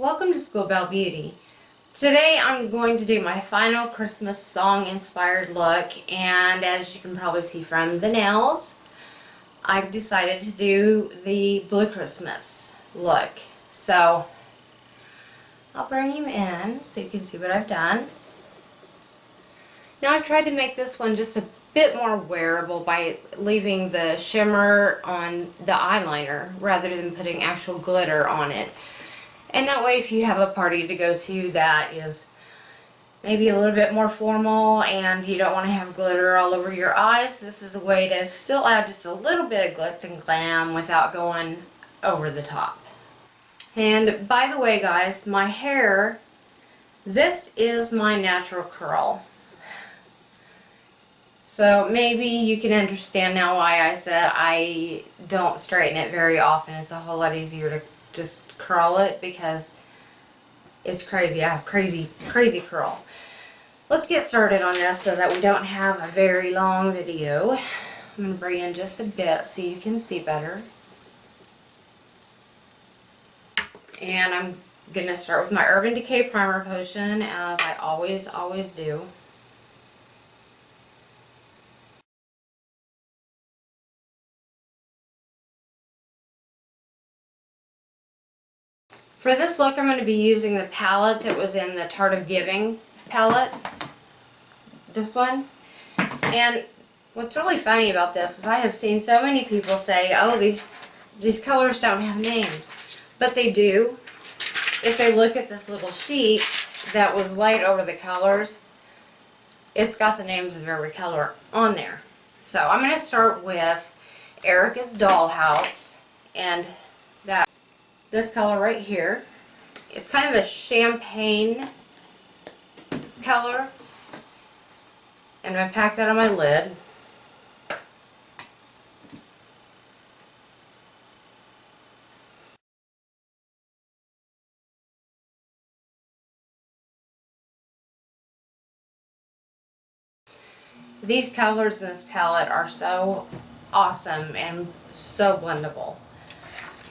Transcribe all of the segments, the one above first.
Welcome to School Bell Beauty. Today I'm going to do my final Christmas song inspired look, and as you can probably see from the nails, I've decided to do the Blue Christmas look. So I'll bring you in so you can see what I've done. Now I've tried to make this one just a bit more wearable by leaving the shimmer on the eyeliner rather than putting actual glitter on it. And that way, if you have a party to go to that is maybe a little bit more formal and you don't want to have glitter all over your eyes, this is a way to still add just a little bit of glitz and glam without going over the top. And by the way, guys, my hair, this is my natural curl. So maybe you can understand now why I said I don't straighten it very often. It's a whole lot easier to just curl it because it's crazy. I have crazy curl. Let's get started on this so that we don't have a very long video. I'm going to bring in just a bit so you can see better. And I'm going to start with my Urban Decay Primer Potion, as I always do. For this look, I'm going to be using the palette that was in the Tart of Giving palette. This one. And what's really funny about this is I have seen so many people say, oh, these colors don't have names. But they do. If they look at this little sheet that was laid over the colors, it's got the names of every color on there. So I'm going to start with Erica's Dollhouse, and this color right here. It's kind of a champagne color. And I'm going to pack that on my lid. These colors in this palette are so awesome and so blendable.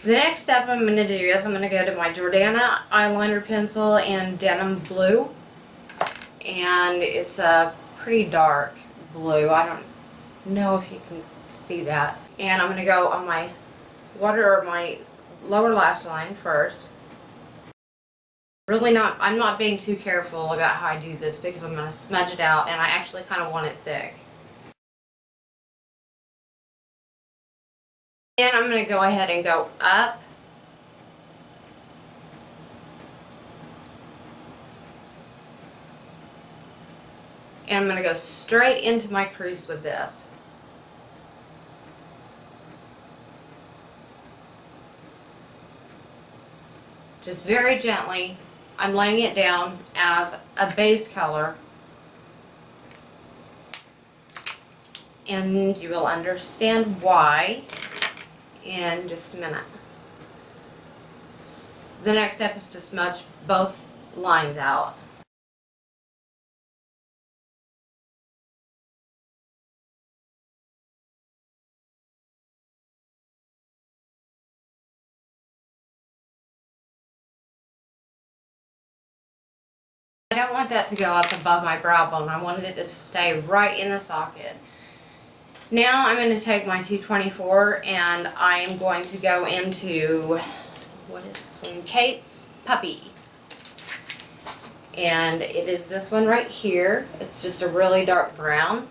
The next step I'm going to do is I'm going to go to my Jordana eyeliner pencil in Denim Blue, and it's a pretty dark blue. I don't know if you can see that. And I'm going to go on my my lower lash line first. I'm not being too careful about how I do this because I'm going to smudge it out, and I actually kind of want it thick. Then I'm going to go ahead and go up. And I'm going to go straight into my crease with this. Just very gently, I'm laying it down as a base color. And you will understand why in just a minute. The next step is to smudge both lines out. I don't want that to go up above my brow bone. I wanted it to stay right in the socket. Now I'm going to take my 224 and I am going to go into, what is this one? Kate's Puppy. And it is this one right here. It's just a really dark brown.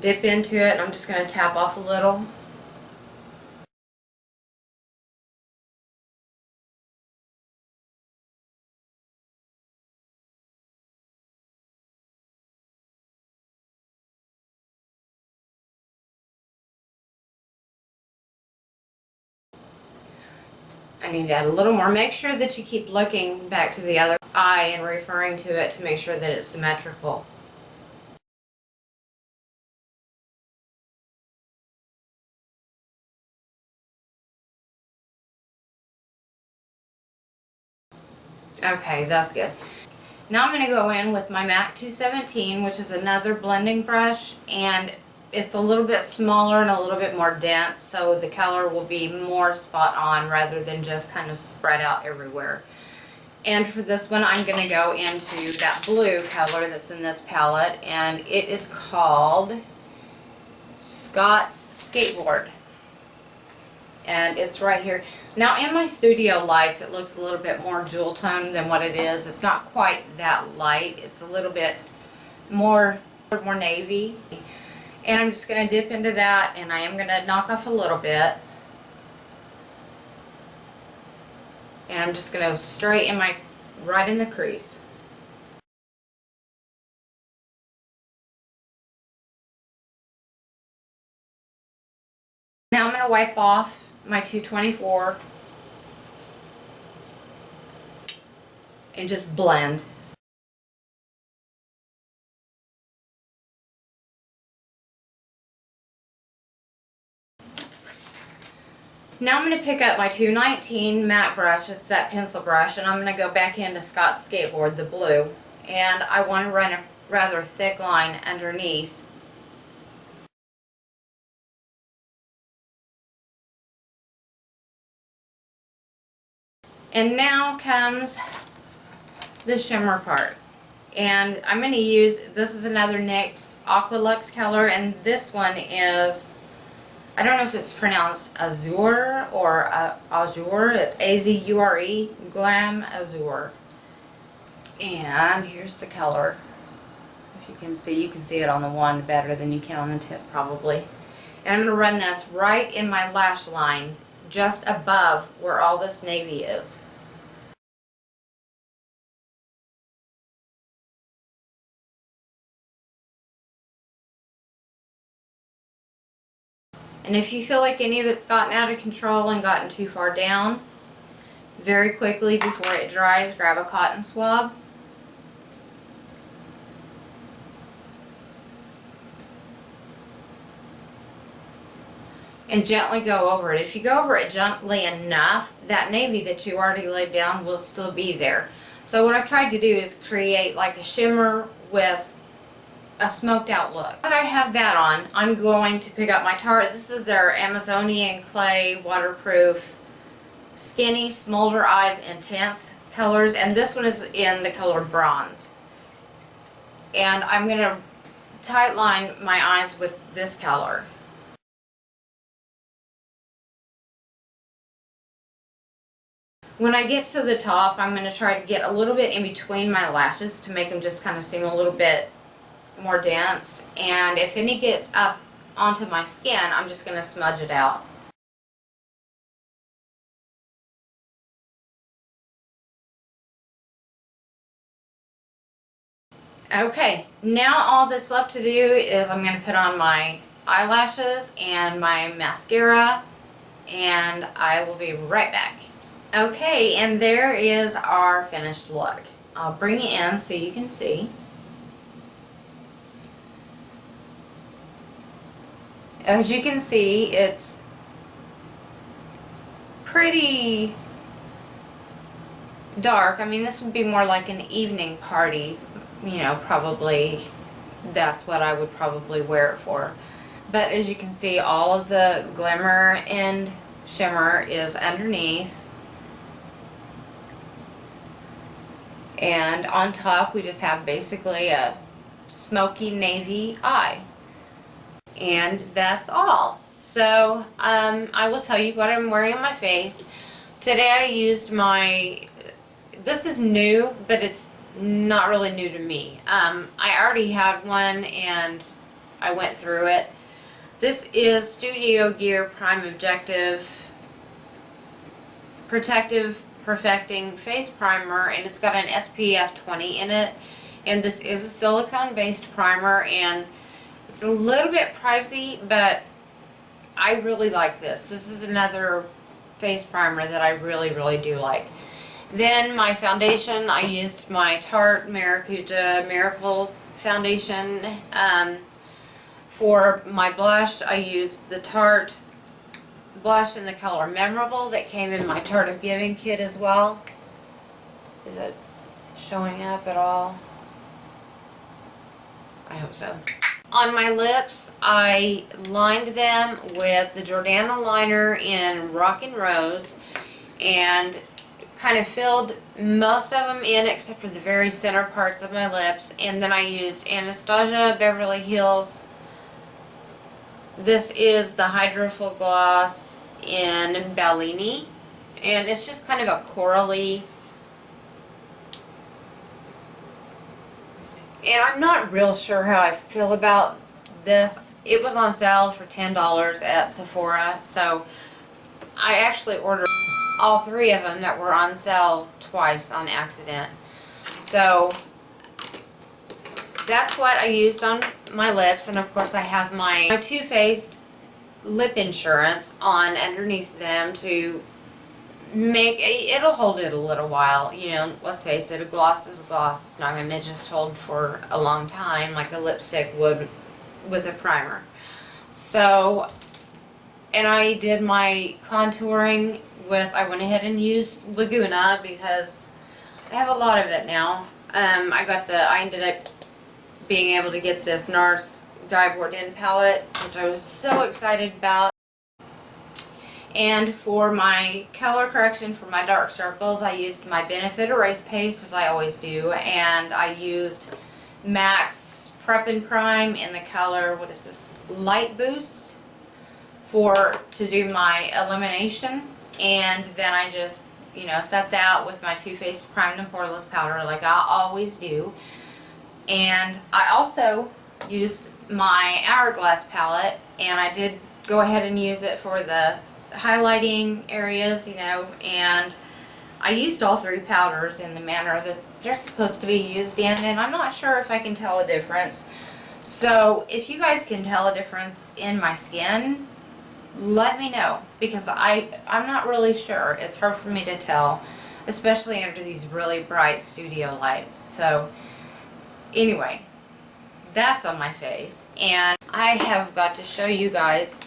Dip into it, and I'm just going to tap off a little. I need to add a little more. Make sure that you keep looking back to the other eye and referring to it to make sure that it's symmetrical. Okay, that's good. Now I'm going to go in with my MAC 217, which is another blending brush, and it's a little bit smaller and a little bit more dense, so the color will be more spot on rather than just kind of spread out everywhere. And for this one, I'm going to go into that blue color that's in this palette, and it is called Scott's Skateboard. And it's right here. Now in my studio lights, it looks a little bit more jewel tone than what it is. It's not quite that light. It's a little bit more navy. And I'm just going to dip into that, and I am going to knock off a little bit. And I'm just going to go straight in right in the crease. Now I'm going to wipe off my 224 and just blend. Now I'm going to pick up my 219 matte brush, it's that pencil brush, and I'm going to go back into Scott's Skateboard, the blue, and I want to run a rather thick line underneath. And now comes the shimmer part. And I'm going to use, this is another NYX Aqualux color, and this one is, I don't know if it's pronounced Azure or Azure. It's A-Z-U-R-E, Glam Azure. And here's the color. If you can see it on the wand better than you can on the tip probably. And I'm going to run this right in my lash line, just above where all this navy is. And if you feel like any of it's gotten out of control and gotten too far down, very quickly before it dries, grab a cotton swab. And gently go over it. If you go over it gently enough, that navy that you already laid down will still be there. So what I've tried to do is create like a shimmer with a smoked out look. Now that I have that on, I'm going to pick up my Tarte. This is their Amazonian Clay Waterproof Skinny Smolder Eyes Intense colors, and this one is in the color Bronze. And I'm going to tight line my eyes with this color. When I get to the top, I'm going to try to get a little bit in between my lashes to make them just kind of seem a little bit more dense, and if any gets up onto my skin, I'm just going to smudge it out. Okay, now all that's left to do is I'm going to put on my eyelashes and my mascara, and I will be right back. Okay, and there is our finished look. I'll bring it in so you can see. As you can see, it's pretty dark. I mean, this would be more like an evening party, you know, probably that's what I would probably wear it for. But as you can see, all of the glimmer and shimmer is underneath. And on top, we just have basically a smoky navy eye. And that's all. So I will tell you what I'm wearing on my face. Today I used this is new, but it's not really new to me. I already had one and I went through it. This is Studio Gear Prime Objective Protective Perfecting Face Primer, and it's got an SPF 20 in it. And this is a silicone based primer, and it's a little bit pricey, but I really like this. This is another face primer that I really, really do like. Then my foundation, I used my Tarte Maracuja Miracle Foundation. For my blush, I used the Tarte blush in the color Memorable that came in my Tarte of Giving kit as well. Is it showing up at all? I hope so. On my lips, I lined them with the Jordana liner in Rockin' Rose and kind of filled most of them in except for the very center parts of my lips. And then I used Anastasia Beverly Hills. This is the Hydrofull Gloss in Bellini, and it's just kind of a corally. And I'm not real sure how I feel about this. It was on sale for $10 at Sephora, so I actually ordered all three of them that were on sale twice on accident. So that's what I used on my lips, and of course I have my Too Faced lip insurance on underneath them to make it'll hold it a little while. You know, let's face it, a gloss is a gloss. It's not going to just hold for a long time like a lipstick would with a primer. So, and I did my contouring with, I went ahead and used Laguna because I have a lot of it now. I ended up being able to get this NARS Guy Bourdain palette, which I was so excited about. And for my color correction for my dark circles, I used my Benefit Erase Paste, as I always do, and I used MAC's Prep and Prime in the color, what is this, Light Boost, to do my elimination. And then I just, you know, set that with my Too Faced Primed and Poreless powder like I always do. And I also used my Hourglass palette, and I did go ahead and use it for the highlighting areas, you know, and I used all three powders in the manner that they're supposed to be used in, and I'm not sure if I can tell a difference. So if you guys can tell a difference in my skin, let me know, because I'm not really sure. It's hard for me to tell, especially under these really bright studio lights. So anyway, that's on my face, and I have got to show you guys.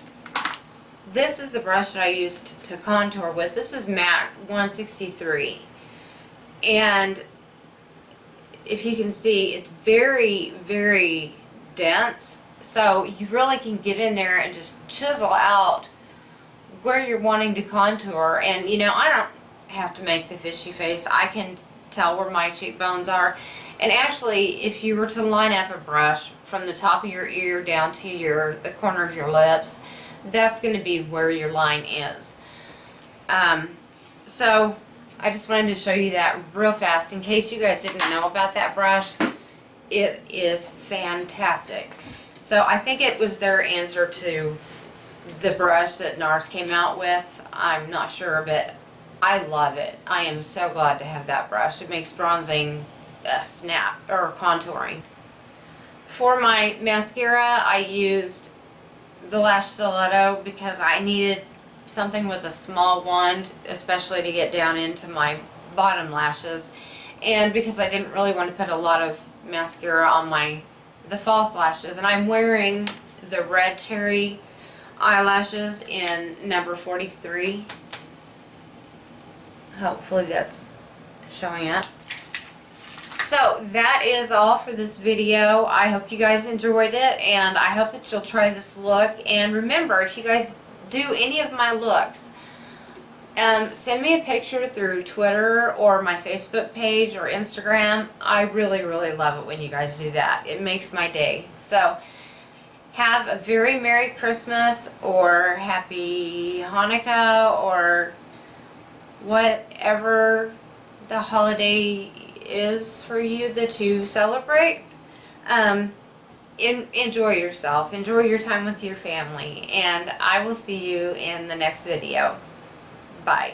This is the brush that I used to contour with. This is MAC 163, and if you can see, it's very, very dense, so you really can get in there and just chisel out where you're wanting to contour. And you know, I don't have to make the fishy face. I can tell where my cheekbones are. And actually, if you were to line up a brush from the top of your ear down to the corner of your lips, that's going to be where your line is. So I just wanted to show you that real fast in case you guys didn't know about that brush. It is fantastic. So I think it was their answer to the brush that NARS came out with. I'm not sure, but I love it. I am so glad to have that brush. It makes bronzing a snap, or contouring. For my mascara, I used the Lash Stiletto because I needed something with a small wand, especially to get down into my bottom lashes, and because I didn't really want to put a lot of mascara on the false lashes. And I'm wearing the Red Cherry eyelashes in number 43. Hopefully that's showing up. So that is all for this video. I hope you guys enjoyed it, and I hope that you'll try this look. And remember, if you guys do any of my looks, send me a picture through Twitter or my Facebook page or Instagram. I really, really love it when you guys do that. It makes my day. So have a very Merry Christmas, or Happy Hanukkah, or whatever the holiday is for you that you celebrate. Enjoy yourself. Enjoy your time with your family. And I will see you in the next video. Bye.